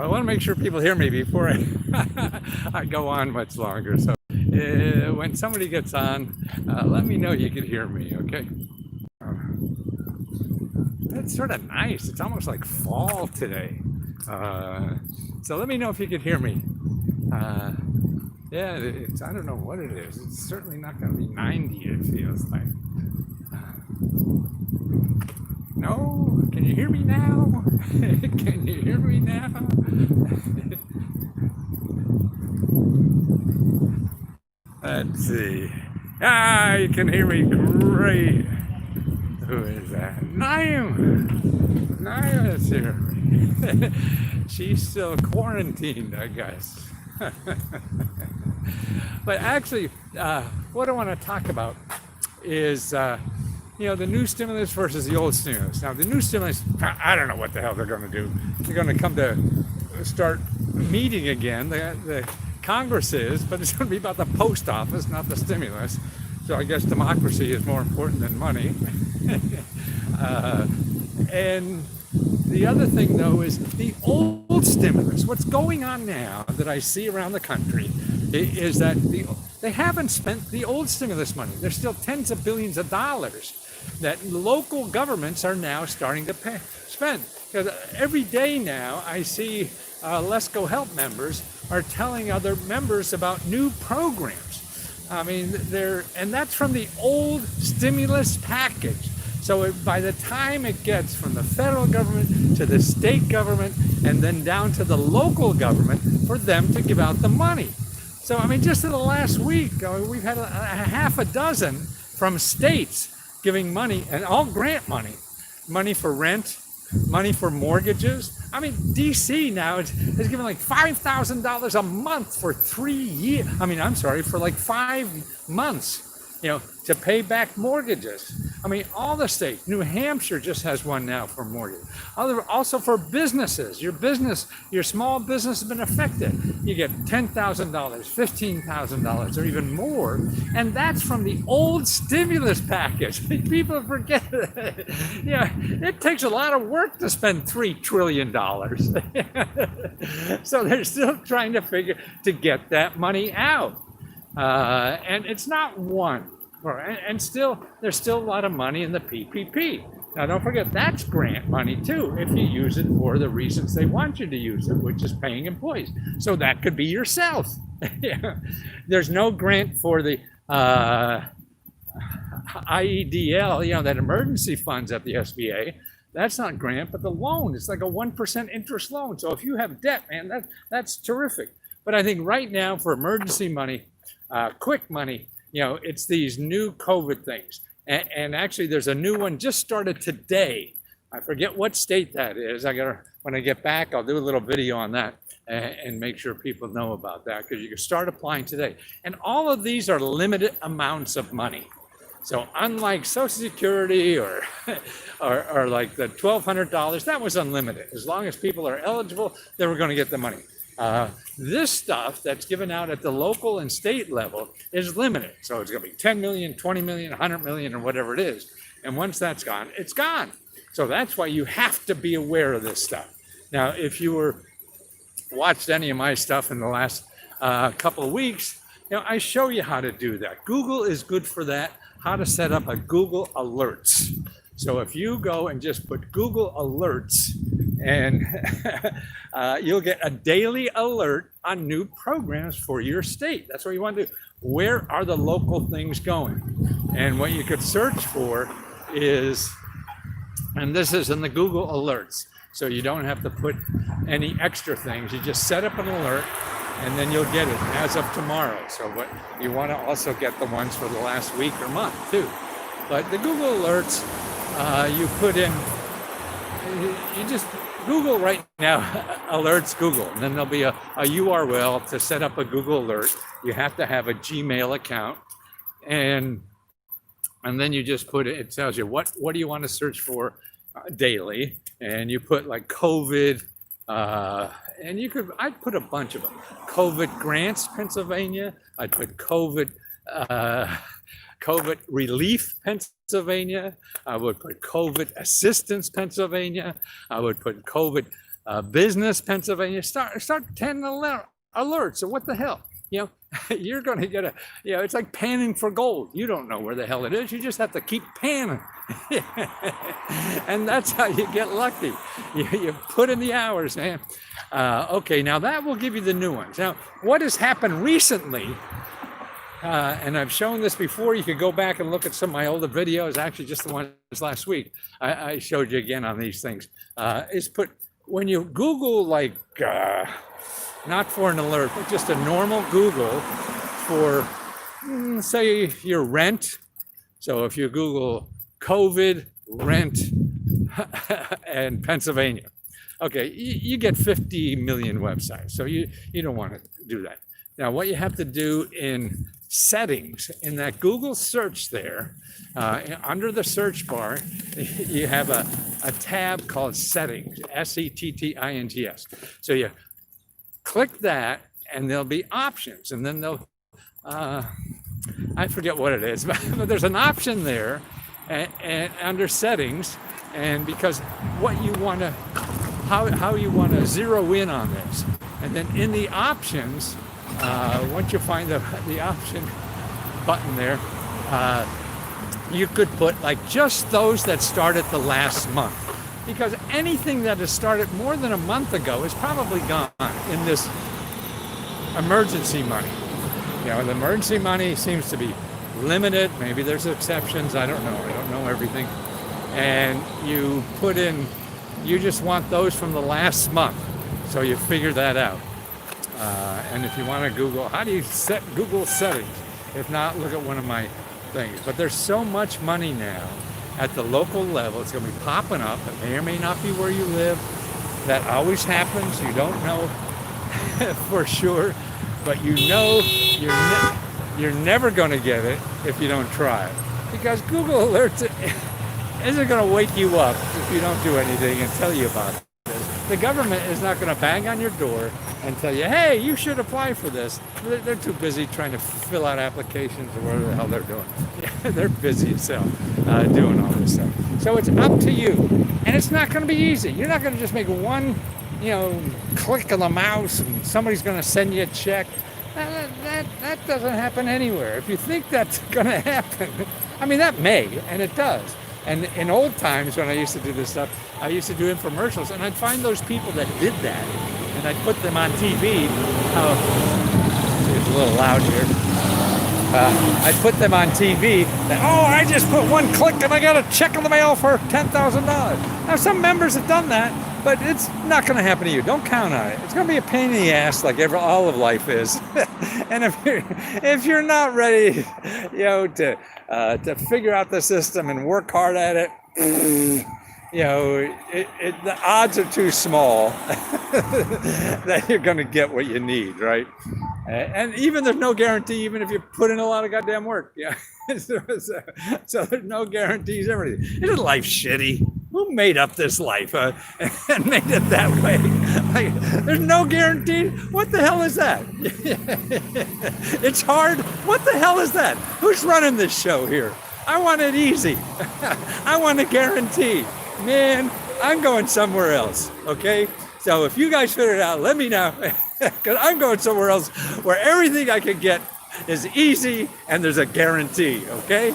I want to make sure people hear me before I go on much longer. So when somebody gets on, let me know you can hear me, okay? It's sort of nice. It's almost like fall today. So let me know if you can hear me. Yeah, I don't know what it is. It's certainly not going to be 90, it feels like. No? Can you hear me now? Can you hear me now? Let's see. You can hear me great. Who is that? Naim! Naim is here. She's still quarantined, I guess. But actually, what I want to talk about is, the new stimulus versus the old stimulus. Now, the new stimulus, I don't know what the hell they're going to do. They're going to come to start meeting again. The Congress is, but it's going to be about the post office, not the stimulus. So I guess democracy is more important than money. And the other thing, though, is the old stimulus. What's going on now that I see around the country is that they haven't spent the old stimulus money. There's still tens of billions of dollars that local governments are now starting to spend. Because every day now I see Lesko Help members are telling other members about new programs. I mean, and that's from the old stimulus package. So by the time it gets from the federal government to the state government and then down to the local government for them to give out the money. So, I mean, just in the last week, we've had a half a dozen from states giving money, and all grant money. Money for rent, money for mortgages. I mean, DC now is giving like $5,000 a month for 3 years. For like 5 months, to pay back mortgages. I mean, all the states. New Hampshire just has one now for mortgage. Also for businesses. Your small business has been affected. You get $10,000, $15,000, or even more. And that's from the old stimulus package. People forget it. It takes a lot of work to spend $3 trillion. So they're still trying to get that money out. And it's not one. And there's still a lot of money in the PPP. Now, don't forget, that's grant money too, if you use it for the reasons they want you to use it, which is paying employees. So that could be yourself. There's no grant for the IEDL, that emergency funds at the SBA. That's not grant, but the loan. It's like a 1% interest loan. So if you have debt, man, that's terrific. But I think right now for emergency money, quick money, it's these new COVID things. And actually, there's a new one just started today. I forget what state that is. When I get back, I'll do a little video on that and make sure people know about that, because you can start applying today. And all of these are limited amounts of money. So unlike Social Security or like the $1,200, that was unlimited. As long as people are eligible, they were going to get the money. This stuff that's given out at the local and state level is limited. So it's going to be 10 million, 20 million, 100 million, or whatever it is. And once that's gone, it's gone. So that's why you have to be aware of this stuff. Now, if you watched any of my stuff in the last couple of weeks, I show you how to do that. Google is good for that, how to set up a Google Alerts. So if you go and just put Google Alerts, and you'll get a daily alert on new programs for your state. That's what you want to do. Where are the local things going? And what you could search for is, and this is in the Google Alerts, so you don't have to put any extra things. You just set up an alert, and then you'll get it as of tomorrow. So what you want to also get the ones for the last week or month too. But the Google Alerts, you put in, you just Google right now, alerts Google, and then there'll be a URL to set up a Google alert. You have to have a Gmail account, and then you just put it tells you what do you want to search for daily, and you put like COVID, and I'd put a bunch of them. COVID grants, Pennsylvania. I'd put COVID relief, Pennsylvania. I would put COVID assistance, Pennsylvania. I would put COVID Business Pennsylvania, start 10 alerts. So what the hell? You're going to get it's like panning for gold. You don't know where the hell it is. You just have to keep panning. And that's how you get lucky. You put in the hours, man. Okay, now that will give you the new ones. Now, what has happened recently, and I've shown this before, you could go back and look at some of my older videos, actually just the ones last week. I showed you again on these things. When you Google, like, not for an alert, but just a normal Google for, say, your rent. So if you Google COVID, rent, and Pennsylvania, okay, you get 50 million websites. So you don't want to do that. Now, what you have to do in settings, in that Google search there, under the search bar, you have a tab called settings, settings. So you click that, and there'll be options, and then they'll, I forget what it is, but there's an option there, and under settings, and because what you want to, how you want to zero in on this, and then in the options, once you find the option button there, you could put like just those that started the last month. Because anything that has started more than a month ago is probably gone in this emergency money. The emergency money seems to be limited. Maybe there's exceptions. I don't know. I don't know everything. And you put in, you just want those from the last month. So you figure that out. And if you want to Google, how do you set Google settings? If not, look at one of my things. But there's so much money now at the local level. It's going to be popping up. It may or may not be where you live. That always happens. You don't know for sure, but you know you're never going to get it if you don't try it. Because Google Alerts isn't going to wake you up if you don't do anything and tell you about it. The government is not going to bang on your door and tell you, hey, you should apply for this. They're too busy trying to fill out applications or whatever the hell they're doing. They're busy as hell doing all this stuff. So it's up to you. And it's not going to be easy. You're not going to just make one, click of the mouse and somebody's going to send you a check. That doesn't happen anywhere. If you think that's going to happen, I mean, that may, and it does. And in old times when I used to do this stuff, I used to do infomercials, and I'd find those people that did that, and I'd put them on TV. It's a little loud here. I'd put them on TV that, I just put one click and I got a check in the mail for $10,000. Now, some members have done that, but it's not going to happen to you. Don't count on it. It's going to be a pain in the ass like all of life is. And if you're not ready, to figure out the system and work hard at it, the odds are too small that you're going to get what you need, right? And even there's no guarantee, even if you put in a lot of goddamn work. So there's no guarantees, everything. Isn't life shitty? Who made up this life and made it that way? Like, there's no guarantee. What the hell is that? It's hard. What the hell is that? Who's running this show here? I want it easy. I want a guarantee. Man, I'm going somewhere else, okay? So if you guys figure it out, let me know. Because I'm going somewhere else where everything I can get is easy and there's a guarantee, okay?